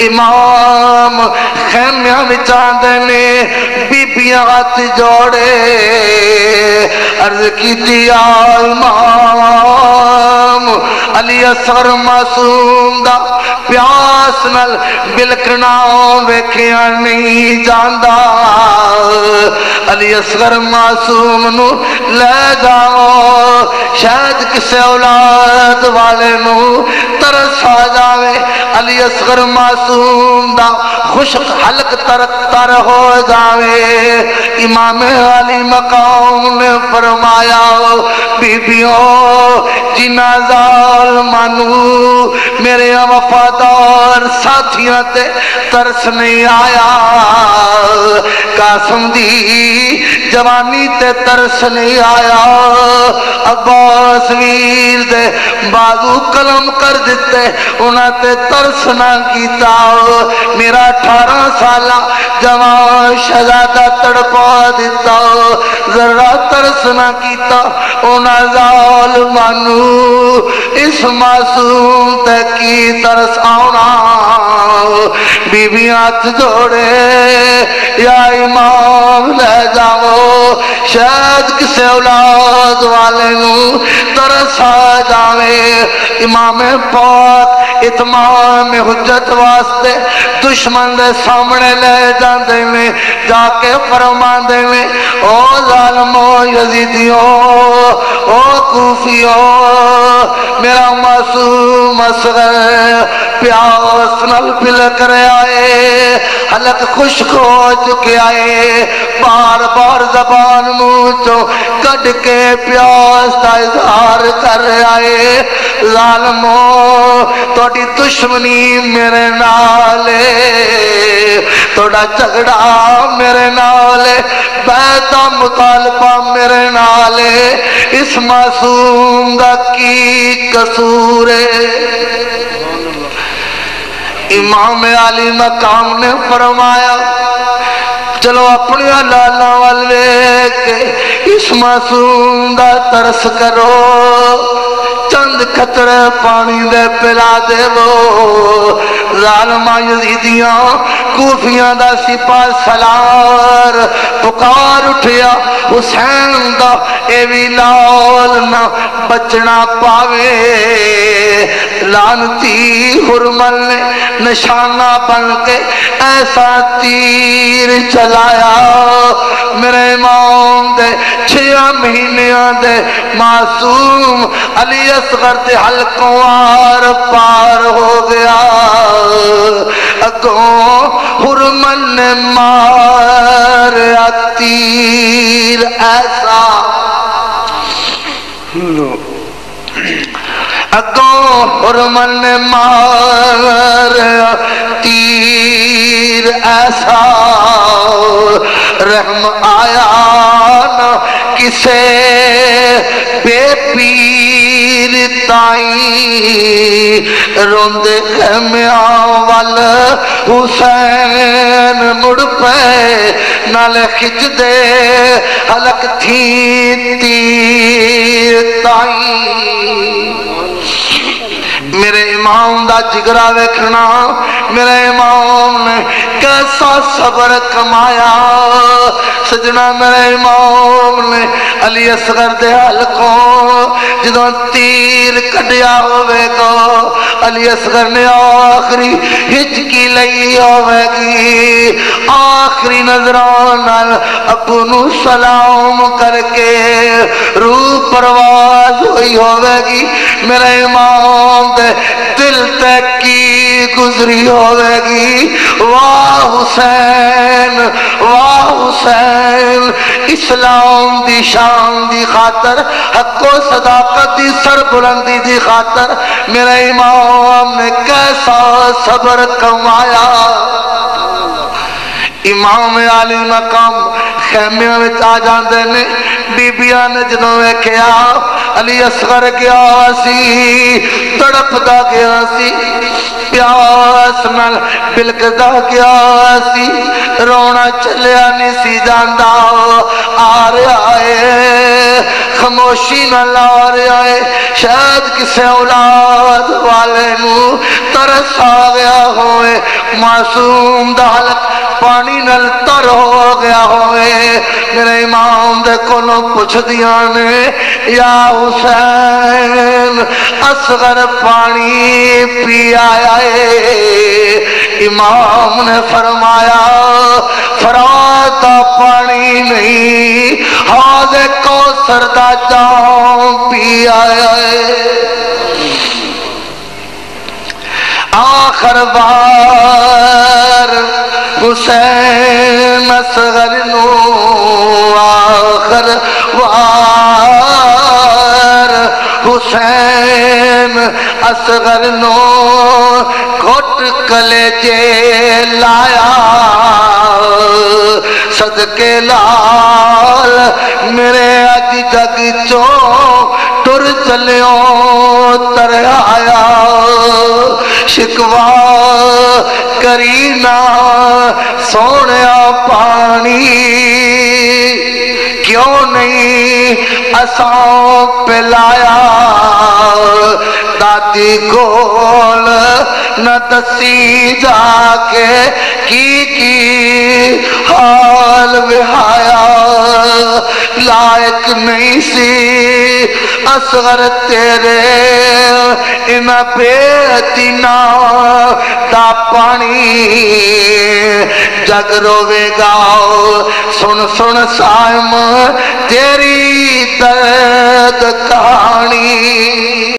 امام خیمیاں وچاندے نے بیبیاں ہاتھ جوڑے عرض کیتی یا امام علی اصغر معصوم دا پیاس نال بلکنا ویکھیا نہیں جاندا علی اصغر معصوم نو لے جاؤ شاید کسے اولاد والے نو ترس آ جاوے علی اصغر معصوم دا خشک حلق تر ہو جاوے امام علی مقام نے فرمایا بیبیوں جنازہ مانو میرے وفادار ساتھیاں تے ترس نہیں آیا قاسم دی جوانی تے ترس نہیں آیا عباس ویر دے بازو قلم کر دیتے انہاں تے ترس نہ کیتا میرا 18 سالہ جوان شہزادہ تڑپا دیتا ذرا ترس نہ کیتا انہاں ظالمانو اس معصوم تے کی ترس آنا بی بی ہاتھ جوڑے یا امام لے جاؤ شاید کسے اولاد والے نو ترس آ جاوے امام پاک اتمام حجت واسطے دشمن دے سامنے لے جاندے میں جا کے فرماندے میں او ظالمو یزیدیو او کوفیو میرا معصوم اصغر پیاس نل پلک رہے آئے حلق خشک ہو چکے آئے بار بار زبان منہ کٹ کے پیاس کا اظہار کر رہے آئے ظالموں توڑی دشمنی میرے نالے توڑا جھگڑا میرے نالے بیتا مطالبہ میرے نالے اس معصوم دا کی قصور ہے امام علی مقام نے فرمایا چلو اپنی لالا والے کے اس معصوم دا ترس کرو چند قطرے پانی دے پلا دے وہ ظالمہ یزیدیاں کوفیاں دا سپاہ سالار پکار اٹھیا حسین دا اے وی لال نہ بچنا پاوے لانتی حرمل نے نشانہ بن کے ایسا تیر چلایا میرے امام دے 6 مہینیاں دے معصوم علی اصغر دے حلقوں آر پار ہو گیا اگوں حرمل نے ماریا تیر ایسا اگوں حرمل نے ماریا تیر ایسا رحم آیا نہ کسے بے پیر تائیں روندے خیمیاں وال حسین مڑ پہ نال خج دے حلق تھی تیر تائیں میرے امام دا جگرہ ویکھنا میرے امام نے کیسا صبر کمایا سجنہ میرے امام نے علی اصغر دے حلقوں جدوں تیر کٹیا ہوئے گا علی اصغر نے آخری ہچکی لئی ہوئے گی آخری نظران ابو نو سلام کر کے روح پرواز ہوئی ہوئے گی میرے امام دے دل تک کی گزری ہوئے گی واہ حسین اسلام دی شان دی خاطر حق و صداقت دی سر بلندی دی خاطر میرے امام نے کیسا صبر کمایا امام علی مقام خیمیاں میں آ جاندے نے بیبیاں نے جنہوں ویکھیا علی اصغر گیا سی تڑپ دا گیا سی پیاس نال بلکدا گیا سی رونا چلیا نہیں سی جاندا آ رہا ہے خاموشی نال آ رہا ہے شاید کسے اولاد والے نو ترس آ گیا ہوئے معصوم دا حلق پانی نل تر ہو گیا ہوئے میرے امام دے کولوں پوچھ دیاں نے یا حسین اصغر پانی پی آیا ہے امام نے فرمایا فرات دا پانی نہیں حوض کوثر دا جام پی آیا ہے آخر بار حسین اصغر نو آخر بار حسین اصغر نو گھٹ کلیجے لایا صدقے لال میرے اج جگ چو ٹر چلیوں تر آیا شکوا کرینا سونیا پانی کیوں نہیں اساں پلایا دادی کول نہ دسی جا کے کی حال بہایا لائق نہیں سی اصغر تیرے ان بیتینا دا پانی جگ روے گا سن سن سائم تیری درد کہانی